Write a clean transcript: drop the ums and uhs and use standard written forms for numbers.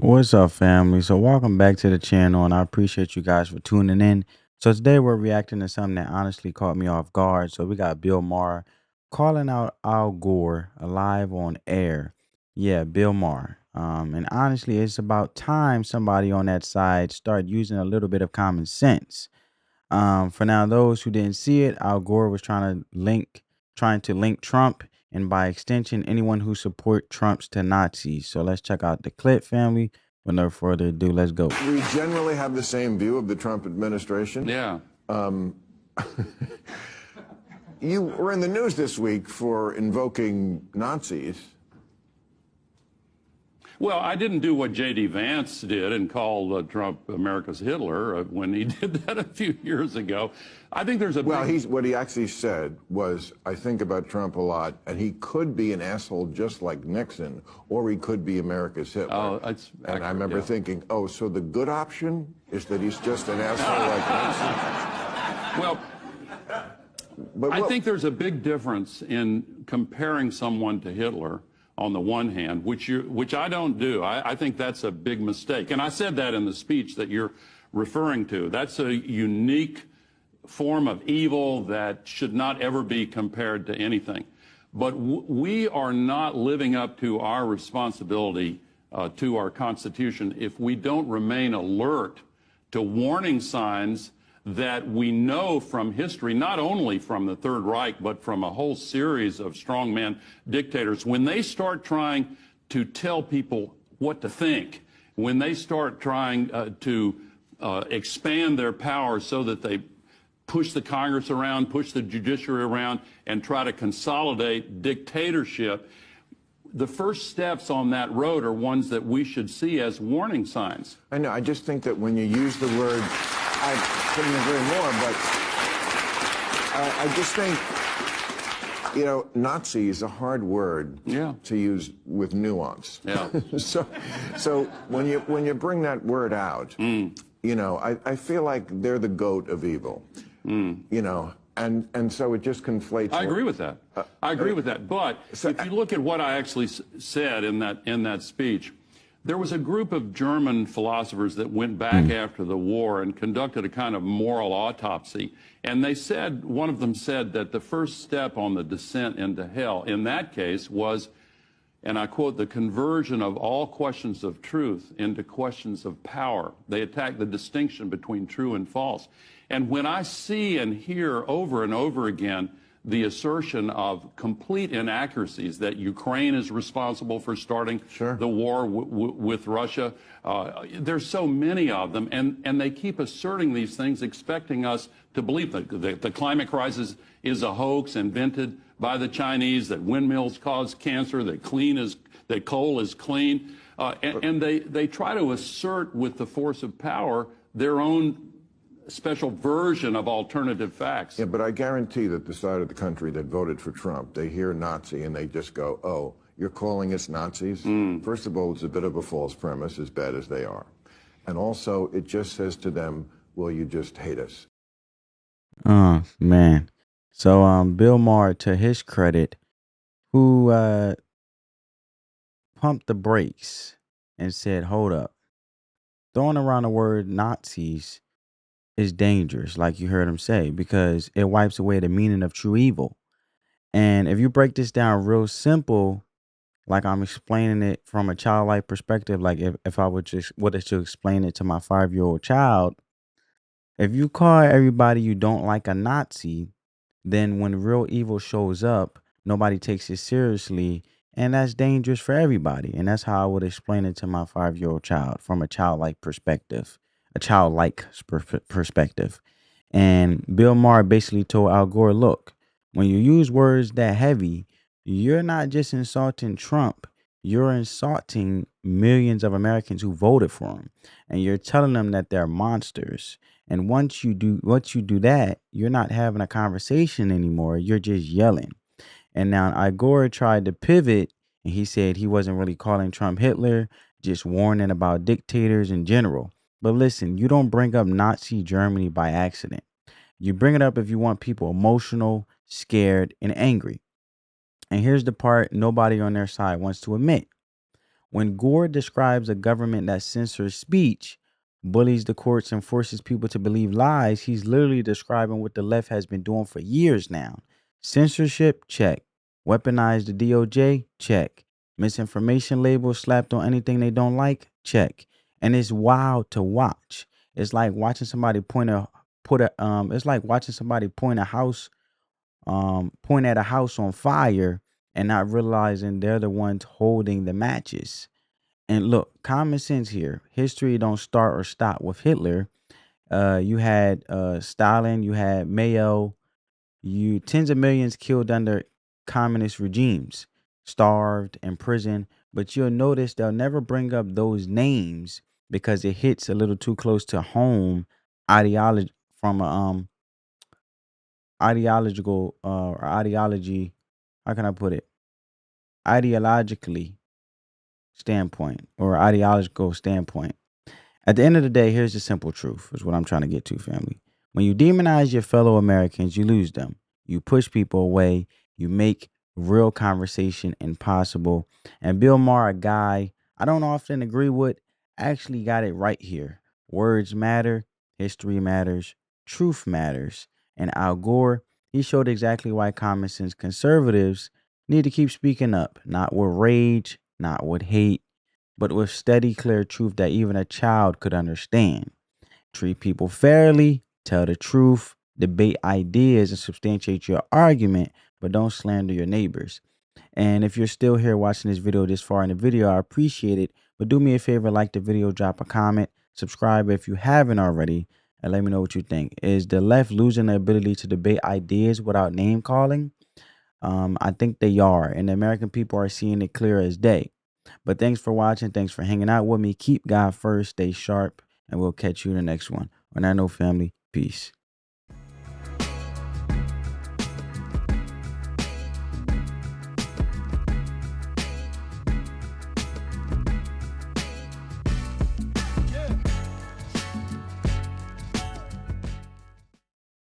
What's up, family? So, welcome back to the channel, and I appreciate you guys for tuning in. So, today we're reacting to something that honestly caught me off guard. So, we got Bill Maher calling out Al Gore live on air. Yeah, Bill Maher. And honestly, it's about time somebody on that side start using a little bit of common sense. For now, those who didn't see it, Al Gore was trying to link Trump and by extension anyone who support Trump's to Nazis. So let's check out the clip, family. With no further ado, let's go. We generally have the same view of the Trump administration. Yeah. You were in the news this week for invoking Nazis. Well, I didn't do what J.D. Vance did and call Trump America's Hitler when he did that a few years ago. I think there's a Well, what he actually said was, I think about Trump a lot, and he could be an asshole just like Nixon, or he could be America's Hitler. Oh, that's and accurate, I remember yeah. thinking, oh, so the good option is that he's just an asshole like Nixon? Well, But I think there's a big difference in comparing someone to Hitler on the one hand, which I don't do. I think that's a big mistake. And I said that in the speech that you're referring to. That's a unique form of evil that should not ever be compared to anything. But we are not living up to our responsibility to our Constitution if we don't remain alert to warning signs that we know from history, not only from the Third Reich, but from a whole series of strongman dictators. When they start trying to tell people what to think, when they start trying to expand their power so that they push the Congress around, push the judiciary around, and try to consolidate dictatorship, the first steps on that road are ones that we should see as warning signs. I know. I just think that when you use the word, I couldn't agree more, but I just think, Nazi is a hard word to use with nuance. Yeah. so when you bring that word out, I feel like they're the goat of evil. And so it just conflates. I agree with that. I agree with that. But if you look at what I actually said in that speech, there was a group of German philosophers that went back after the war and conducted a kind of moral autopsy. And they said, one of them said that the first step on the descent into hell in that case was, and I quote, the conversion of all questions of truth into questions of power. They attacked the distinction between true and false. And when I see and hear over and over again the assertion of complete inaccuracies that Ukraine is responsible for starting the war with Russia, there's so many of them, and they keep asserting these things, expecting us to believe that the climate crisis is a hoax invented by the Chinese, that windmills cause cancer, that coal is clean, and they try to assert with the force of power their own special version of alternative facts. Yeah, but I guarantee that the side of the country that voted for Trump, they hear Nazi and they just go, oh, you're calling us Nazis? First of all, it's a bit of a false premise, as bad as they are. And also, it just says to them, well, you just hate us. Oh, man. So, Bill Maher, to his credit, who pumped the brakes and said, hold up, throwing around the word Nazis is dangerous, like you heard him say, because it wipes away the meaning of true evil. And if you break this down real simple, like I'm explaining it from a childlike perspective, like if I would just wanted to explain it to my 5-year-old child, if you call everybody you don't like a Nazi, then when real evil shows up, nobody takes it seriously. And that's dangerous for everybody. And that's how I would explain it to my 5-year-old child from a childlike perspective, perspective. And Bill Maher basically told Al Gore, look, when you use words that heavy, you're not just insulting Trump, you're insulting millions of Americans who voted for him. And you're telling them that they're monsters. And once you do that, you're not having a conversation anymore. You're just yelling. And now Al Gore tried to pivot and he said he wasn't really calling Trump Hitler, just warning about dictators in general. But listen, you don't bring up Nazi Germany by accident. You bring it up if you want people emotional, scared, and angry. And here's the part nobody on their side wants to admit. When Gore describes a government that censors speech, bullies the courts, and forces people to believe lies, he's literally describing what the left has been doing for years now. Censorship, check. Weaponize the DOJ, check. Misinformation labels slapped on anything they don't like, check. And it's wild to watch. It's like watching somebody it's like watching somebody point at a house on fire and not realizing they're the ones holding the matches. And look, common sense here. History don't start or stop with Hitler. You had Stalin, you had Mayo, you tens of millions killed under communist regimes, starved, imprisoned. But you'll notice they'll never bring up those names because it hits a little too close to home ideology from a ideological or ideology. How can I put it? Ideologically standpoint or ideological standpoint. At the end of the day, here's the simple truth, is what I'm trying to get to, family. When you demonize your fellow Americans, you lose them. You push people away. You make real conversation impossible. And Bill Maher, a guy I don't often agree with, actually got it right here. Words matter. History matters. Truth matters. And Al Gore, he showed exactly why common sense conservatives need to keep speaking up, not with rage, not with hate, but with steady, clear truth that even a child could understand. Treat people fairly, tell the truth, debate ideas, and substantiate your argument, but don't slander your neighbors. And if you're still here watching this video this far in the video, I appreciate it. But do me a favor, like the video, drop a comment, subscribe if you haven't already, and let me know what you think. Is the left losing the ability to debate ideas without name calling? I think they are, and the American people are seeing it clear as day. But thanks for watching. Thanks for hanging out with me. Keep God first. Stay sharp. And we'll catch you in the next one. On that note, family, peace.